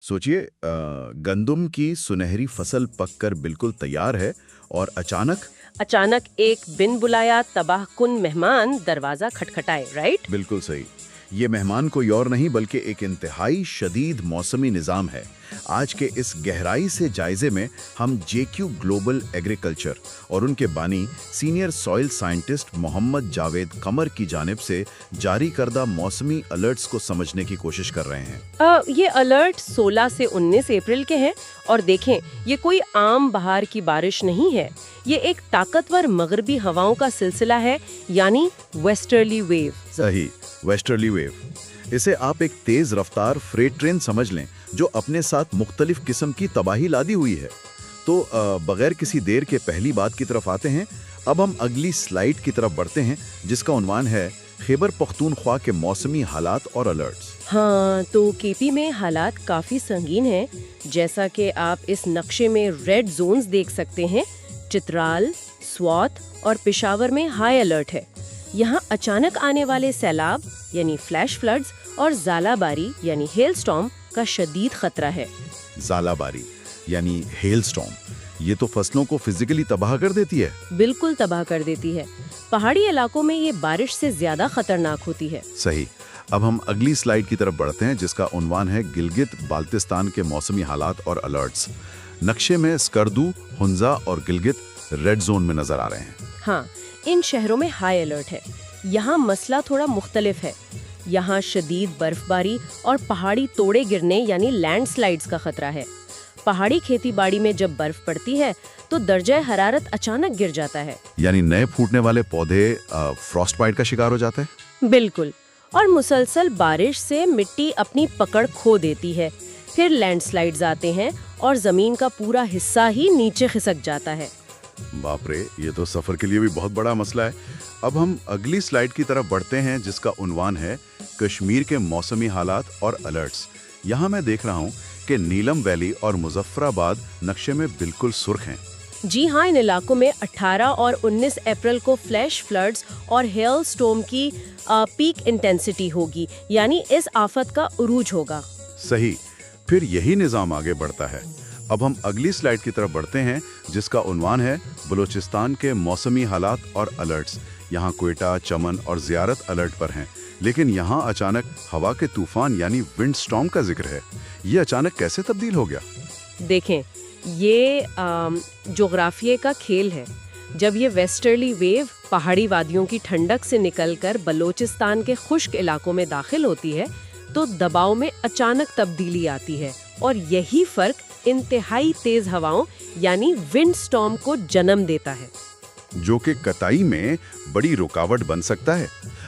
सोचिए, गंदुम की सुनहरी फसल पककर बिल्कुल तैयार है और अचानक एक बिन बुलाया तबाहकुन मेहमान दरवाजा खटखटाए, राइट? बिल्कुल सही। ये मेहमान कोई और नहीं बल्कि एक इंतहाई शदीद मौसमी निज़ाम है। आज के इस गहराई से जायजे में हम जेक्यू ग्लोबल एग्रीकल्चर और उनके बानी senior soil scientist Mohammad Javed Qamar की जानिब से जारी करदा मौसमी अलर्ट्स को समझने की कोशिश कर रहे हैं। ये अलर्ट 16 से 19 अप्रैल के हैं और देखें, ये कोई आम बहार की बारिश नहीं है। ये एक ताकतवर मगरबी हवाओं का सिलसिला है, यानी वेस्टर्ली वेव। सही, वेस्टर्ली वेव। इसे आप एक तेज रफ्तार फ्रेट ट्रेन समझ लें जो अपने साथ मुख्तलिफ किस्म की तबाही लादी हुई है। तो बगैर किसी देर के पहली बात की तरफ आते हैं। अब हम अगली स्लाइड की तरफ बढ़ते हैं जिसका उन्वान है खैबर पख्तूनख्वा के मौसमी हालात और अलर्ट्स। हाँ, तो केपी में हालात काफी संगीन हैं। जैसा कि आप इस नक्शे में रेड जोन्स देख सकते हैं। चित्राल, स्वात और पेशावर में हाई अलर्ट है। यहाँ अचानक आने वाले सैलाब यानी फ्लैश फ्लड्स और ज़ालाबारी यानी हेल स्टॉर्म का शदीद खतरा है। ज़ालाबारी यानी हेल स्टॉर्म, ये तो फसलों को फिजिकली तबाह कर देती है। बिल्कुल तबाह कर देती है। पहाड़ी इलाकों में ये बारिश से ज्यादा खतरनाक होती है। सही। अब हम अगली स्लाइड की तरफ बढ़ते हैं जिसका उन्वान है गिलगित बाल्तिस्तान के मौसमी हालात और अलर्ट्स। नक्शे में स्कर्दू, हुंजा और गिलगित रेड जोन में नजर आ रहे हैं। हाँ, इन शहरों में हाई अलर्ट है। यहाँ मसला थोड़ा मुख्तलिफ है। यहाँ शदीद बर्फबारी और पहाड़ी तोड़े गिरने यानी लैंडस्लाइड्स का खतरा है। पहाड़ी खेती बाड़ी में जब बर्फ पड़ती है तो दर्जा हरारत अचानक गिर जाता है, यानी नए फूटने वाले पौधे फ्रॉस्ट बाइट का शिकार हो जाते हैं। बिल्कुल। और मुसलसल बारिश से मिट्टी अपनी पकड़ खो देती है। फिर लैंडस्लाइड्स आते हैं और जमीन का पूरा हिस्सा ही नीचे खिसक जाता है। बाप रे, ये तो सफर के लिए भी बहुत बड़ा मसला है। अब हम अगली स्लाइड की तरफ बढ़ते हैं जिसका उन्वान है कश्मीर के मौसमी हालात और अलर्ट्स। यहाँ मैं देख रहा हूँ कि नीलम वैली और मुजफ्फराबाद नक्शे में बिल्कुल सुर्ख हैं। जी हाँ, इन इलाकों में 18 और 19 अप्रैल को फ्लैश फ्लड्स और हेल स्टॉर्म की पीक इंटेंसिटी होगी, यानी इस आफत का उरूज होगा। सही। फिर यही निज़ाम आगे बढ़ता है। अब हम अगली स्लाइड की तरफ बढ़ते हैं जिसका उन्वान है बलूचिस्तान के मौसमी हालात और अलर्ट्स। यहाँ क्वेटा, चमन और ज़ियारत अलर्ट पर हैं, लेकिन यहाँ अचानक हवा के तूफान यानी विंड स्टॉर्म का जिक्र है। ये अचानक कैसे तब्दील हो गया? देखें, ये जोग्राफिये का खेल है। जब ये वेस्टर्ली वेव पहाड़ी वादियों की ठंडक से निकलकर बलूचिस्तान के खुश्क इलाकों में दाखिल होती है तो दबाव में अचानक तब्दीली आती है और यही फर्क इंतहाई तेज हवाओं यानी विंड स्टॉर्म को जन्म देता है, जो कि कताई में बड़ी रुकावट बन सकता है।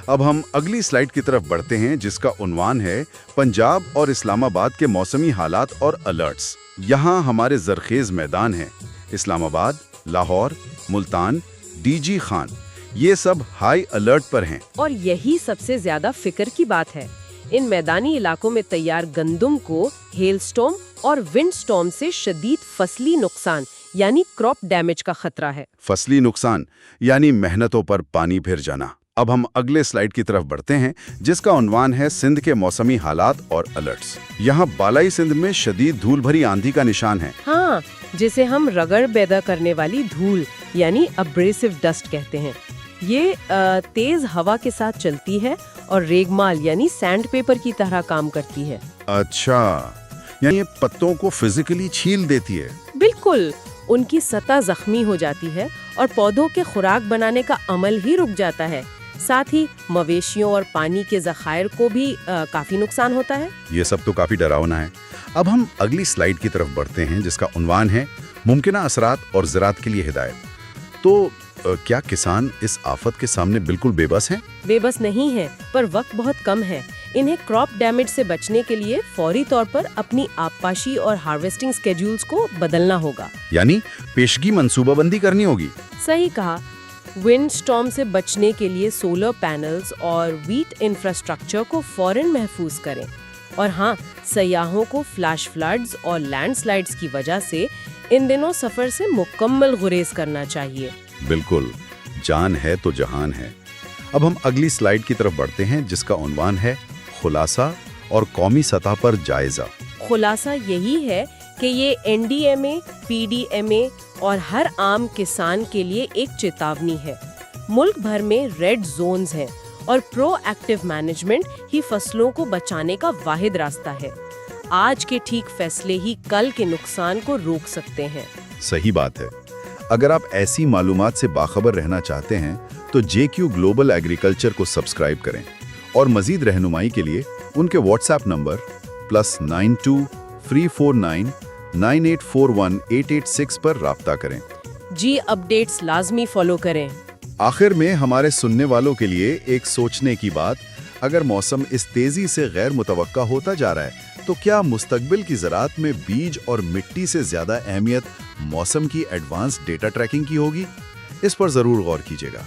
अब हम अगली स्लाइड की तरफ बढ़ते हैं जिसका उन्वान है पंजाब और इस्लामाबाद के मौसमी हालात और अलर्ट्स। यहाँ हमारे जरखेज मैदान हैं। इस्लामाबाद, लाहौर, मुल्तान, डीजी खान, ये सब हाई अलर्ट पर हैं। और यही सबसे ज्यादा फिक्र की बात है। इन मैदानी इलाकों में तैयार गंदुम को हेल स्टॉर्म और विंड स्टॉर्म से शदीद फसली नुकसान यानी क्रॉप डैमेज का खतरा है। फसली नुकसान यानी मेहनतों पर पानी फिर जाना। अब हम अगले स्लाइड की तरफ बढ़ते हैं जिसका उन्वान है सिंध के मौसमी हालात और अलर्ट्स। यहाँ बालाई सिंध में शदीद धूल भरी आंधी का निशान है। हाँ, जिसे हम रगड़ पैदा करने वाली धूल यानी अब्रेसिव डस्ट कहते हैं। ये तेज हवा के साथ चलती है और रेगमाल यानी सैंड पेपर की तरह काम करती है। अच्छा, यानी ये पत्तों को फिजिकली छील देती है। बिल्कुल, उनकी सतह जख्मी हो जाती है और पौधों के खुराक बनाने का अमल ही रुक जाता है। साथ ही मवेशियों और पानी के ज़खायर को भी काफी नुकसान होता है। ये सब तो काफी डरावना है। अब हम अगली स्लाइड की तरफ बढ़ते हैं जिसका उन्वान है मुमकिना असरात और ज़राअत के लिए हिदायत। तो क्या किसान इस आफत के सामने बिल्कुल बेबस हैं? बेबस नहीं है, पर वक्त बहुत कम है। इन्हें क्रॉप डैमेज से बचने के लिए फौरी तौर पर अपनी आबपाशी और हार्वेस्टिंग स्केड्यूल्स को बदलना होगा, यानी पेशगी मंसूबाबंदी करनी होगी। सही कहा। विंड स्टॉर्म से बचने के लिए सोलर पैनल्स और वीट इंफ्रास्ट्रक्चर को फौरन महफूज करें। और हाँ, सयाहों को फ्लैश फ्लड्स और लैंडस्लाइड्स की वजह से इन दिनों सफर से मुकम्मल गुरेज करना चाहिए। बिल्कुल, जान है तो जहान है। अब हम अगली स्लाइड की तरफ बढ़ते हैं जिसका उन्वान है खुलासा और कौमी सतह पर जायजा। خلاصہ یہی ہے کہ یہ NDMA, PDMA اور ہر عام کسان کے لیے ایک چیتاونی ہے۔ ملک بھر میں ریڈ زونز ہیں اور پرو ایکٹیو مینجمنٹ ہی فصلوں کو بچانے کا واحد راستہ ہے۔ آج کے ٹھیک فیصلے ہی کل کے نقصان کو روک سکتے ہیں۔ صحیح بات ہے۔ اگر آپ ایسی معلومات سے باخبر رہنا چاہتے ہیں تو JQ گلوبل ایگریکلچر کو سبسکرائب کریں اور مزید رہنمائی کے لیے ان کے واٹس ایپ نمبر +92-349-9841-886 پر رابطہ کریں۔ جی اپڈیٹس لازمی فالو کریں۔ آخر میں ہمارے سننے والوں کے لیے ایک سوچنے کی بات، اگر موسم اس تیزی سے غیر متوقع ہوتا جا رہا ہے تو کیا مستقبل کی زراعت میں بیج اور مٹی سے زیادہ اہمیت موسم کی ایڈوانس ڈیٹا ٹریکنگ کی ہوگی؟ اس پر ضرور غور کیجیے گا۔